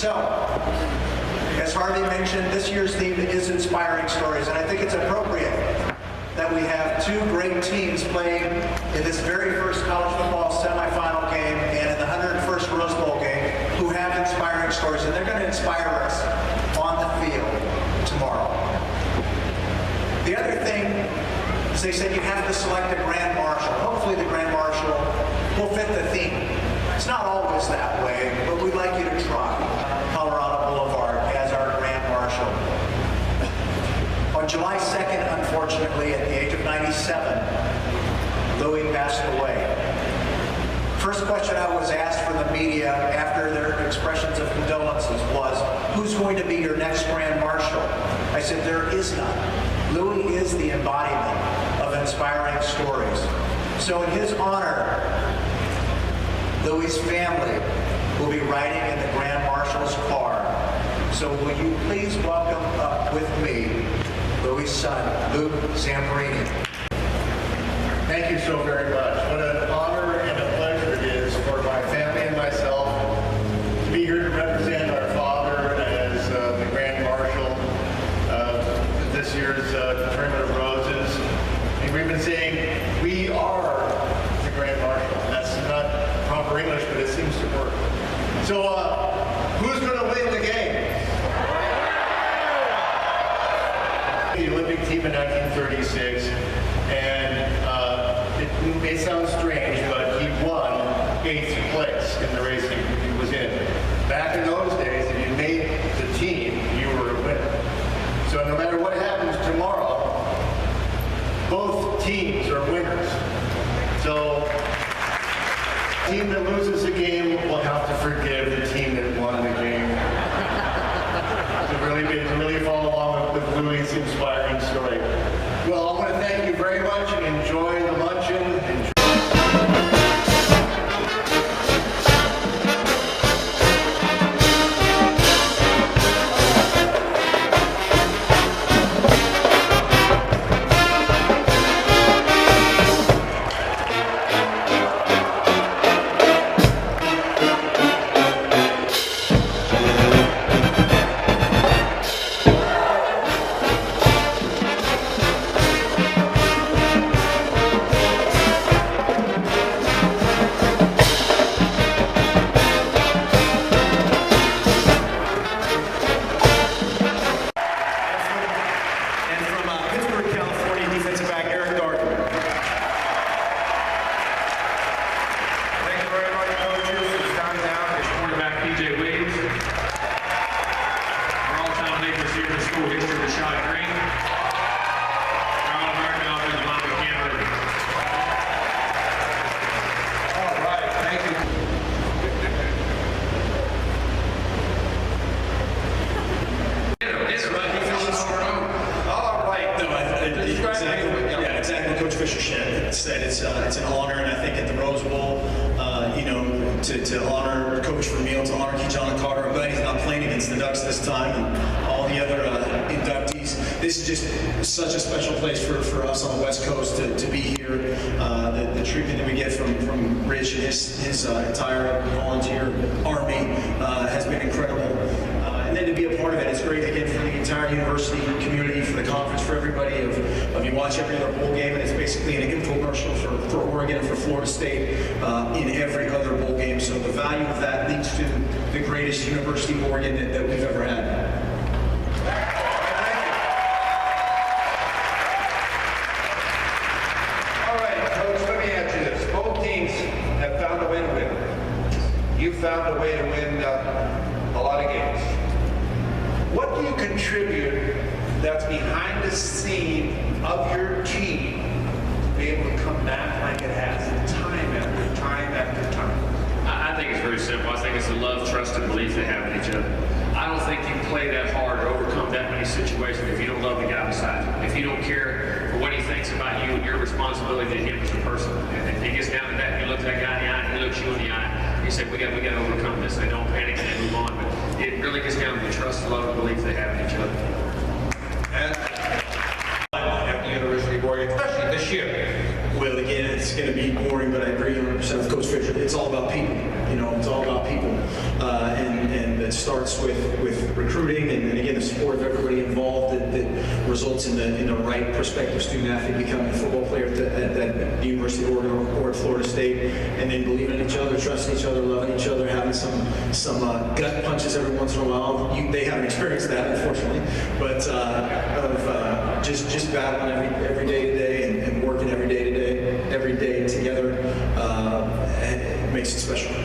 So, as Harvey mentioned, this year's theme is inspiring stories, and I think it's appropriate that we have two great teams playing in this very first college football semifinal game and in the 101st Rose Bowl game who have inspiring stories, and they're going to inspire us on the field tomorrow. The other thing is they said you have to select a Grand Marshal. Hopefully the Grand Marshal will fit the theme. It's not always that way, but we'd like you to try. Colorado Boulevard as our Grand Marshal. On July 2nd, unfortunately, at the age of 97, Louis passed away. First question I was asked from the media after their expressions of condolences was, who's going to be your next Grand Marshal? I said, there is none. Louis is the embodiment of inspiring stories. So in his honor, Louis' family will be riding in the Grand Marshal's car. So will you please welcome up with me Louis' son, Luke Zamperini. Thank you so very much. What an honor and a pleasure it is for my family and myself to be here to represent our father as the Grand Marshal of this year's Tournament of Roses. And we've been saying, we are the Grand Marshal. That's not proper English, but it seems to work. So who's going to win the game? The Olympic team in 1936, and it may sound strange, but he won 8th place in the race he was in. Back in those days, if you made the team, you were a winner. So no matter what happens tomorrow, both teams are winners. So the team that loses the game will have to forgive the team that won the game. To really follow along with Louis' inspiring story. Well, I want to thank you very much and enjoy the luncheon. Said it's an honor, and I think at the Rose Bowl, to honor Coach Vermeil, to honor Kijana Carter. I'm glad he's not playing against the Ducks this time, and all the other inductees. This is just such a special place for us on the West Coast to be here. The treatment that we get from Rich and his entire volunteer army has been incredible. And then to be a part of it, it's great again for the entire university community, for the conference, for everybody. Of you watch every other bowl game, and it's basically an infomercial for Oregon and for Florida State in every other bowl game. So the value of that leads to the greatest University of Oregon that we've ever had. All right, Coach, let me ask you this. Both teams have found a way to win. You've found a way to win a lot of games. What do you contribute that's behind the scene of your team to be able to come back like it has time after time after time? I think it's very simple. I think it's the love, trust, and belief they have in each other. I don't think you can play that hard or overcome that many situations if you don't love the guy beside you. If you don't care for what he thinks about you and your responsibility to him as a person. And if he gets down to that, you look that guy in the eye, and he looks you in the eye, you say, we got to overcome this. They don't panic and they move on. But it really gets down to the trust, love, and belief they have in each other. And at the University of Oregon, especially this year. Well, again, it's going to be boring, but I agree 100% with Coach Fisher. It's all about people. It's all about people. And the that starts with recruiting and again the support of everybody involved that results in the right prospective student athlete becoming a football player at the University of Oregon or at Florida State, and then believing in each other, trusting each other, loving each other, having some gut punches every once in a while. They haven't experienced that, unfortunately, but of just battling every day to day and working every day together makes it special.